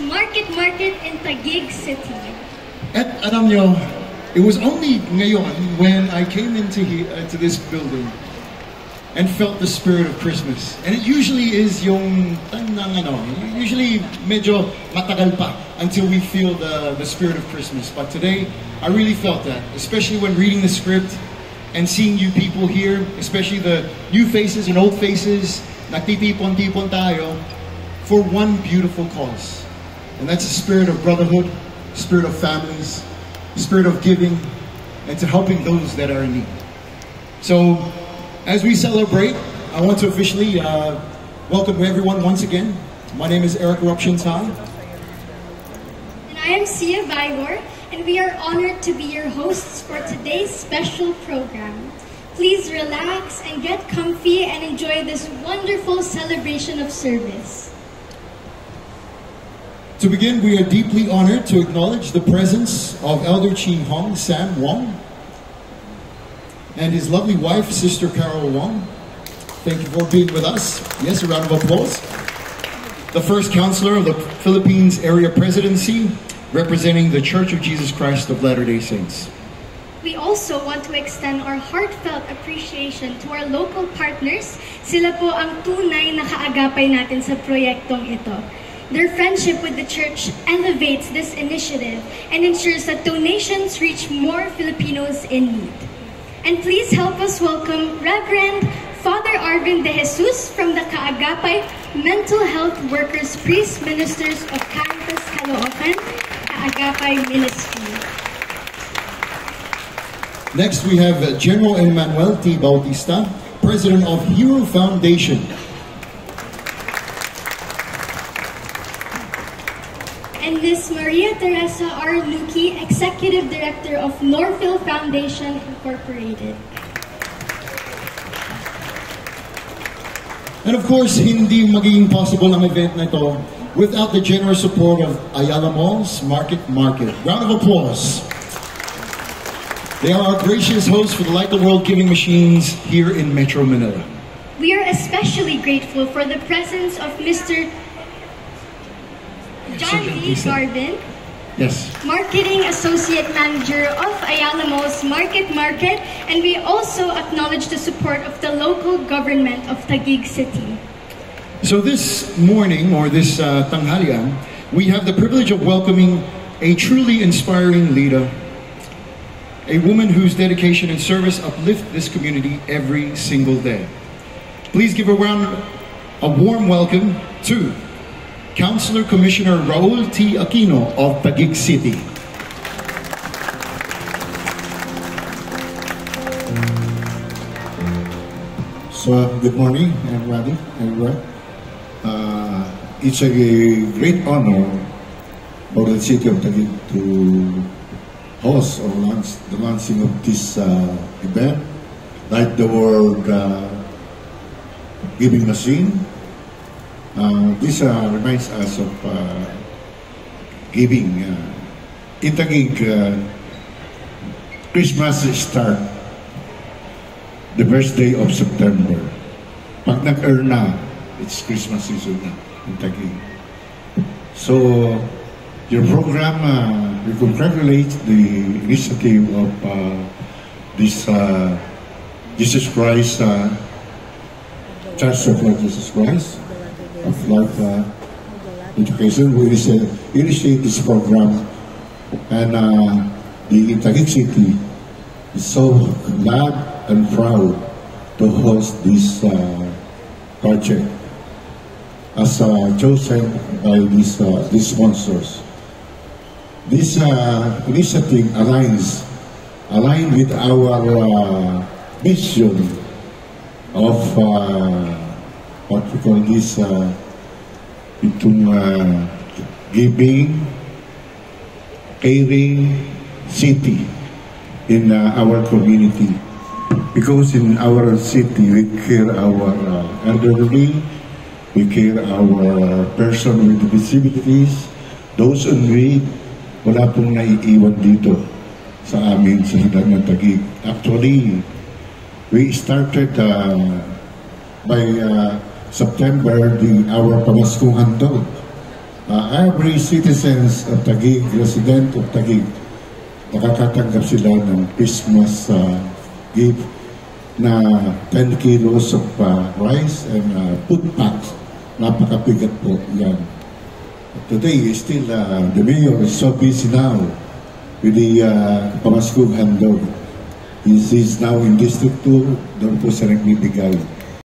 Market in Taguig City. At alam nyo, it was only ngayon when I came into to this building and felt the spirit of Christmas. And it usually is yung usually medyo matagal pa until we feel the spirit of Christmas. But today, I really felt that, especially when reading the script and seeing you people here, especially the new faces and old faces, nagtitipon-tipon tayo for one beautiful cause. And that's the spirit of brotherhood, spirit of families, spirit of giving, and to helping those that are in need. So, as we celebrate, I want to officially welcome everyone once again. My name is Eric Eruption-Tan. And I am Sia Vigor, and we are honored to be your hosts for today's special program. Please relax and get comfy and enjoy this wonderful celebration of service. To begin, we are deeply honored to acknowledge the presence of Elder Ching Hong Sam Wong and his lovely wife, Sister Carol Wong. Thank you for being with us. Yes, a round of applause. The first counselor of the Philippines Area Presidency, representing the Church of Jesus Christ of Latter-day Saints. We also want to extend our heartfelt appreciation to our local partners. Sila po ang tunay na kaagapay natin sa proyektong ito. Their friendship with the church elevates this initiative and ensures that donations reach more Filipinos in need. And please help us welcome Reverend Father Arvin De Jesus from the Kaagapay Mental Health Workers Priest Ministers of Caritas Caloocan, Kaagapay Ministry. Next, we have General Emmanuel T. Bautista, President of Hero Foundation. And Ms. Maria Teresa R. Luque, Executive Director of Norville Foundation Incorporated. And of course, hindi magiging possible ang event na ito without the generous support of Ayala Malls Market. Round of applause. They are our gracious hosts for the Light the World giving machines here in Metro Manila. We are especially grateful for the presence of Mr. John Lee Garvin, yes, Marketing Associate Manager of Ayala Malls Market, and we also acknowledge the support of the local government of Taguig City. So this morning, or this tanghalian, we have the privilege of welcoming a truly inspiring leader, a woman whose dedication and service uplift this community every single day. Please give a warm welcome to Councilor Commissioner Raul T. Aquino of Taguig City. So, good morning, everybody. It's a great honor for the city of Taguig to host or launch the launching of this event, Light the World Giving Machine. This reminds us of giving. In Taguig, Christmas start the first day of September. Pag nag-earn na, it's Christmas season na in Taguig. So, your program, we congratulate the initiative of this Jesus Christ, Church of Lord Jesus Christ of Life Education. We initiate this program, and the Taguig City is so glad and proud to host this project as chosen by these sponsors. This initiative aligns with our mission of what we call this giving, caring city in our community. Because in our city, we care our elderly, we care our person with disabilities, those in need. Wala pong naiiwan dito sa amin sa Ciudad ng Taguig. Actually, we started by September our Pamaskong Handog. every citizens of Taguig, resident of Taguig, nakakatanggap sila ng Christmas gift na 10 kilos of rice and food packs. Napakabigat po yan. Today, still, the mayor is so busy now with the Pamaskog handog. He's now in District 2, doon po siya nagbibigay.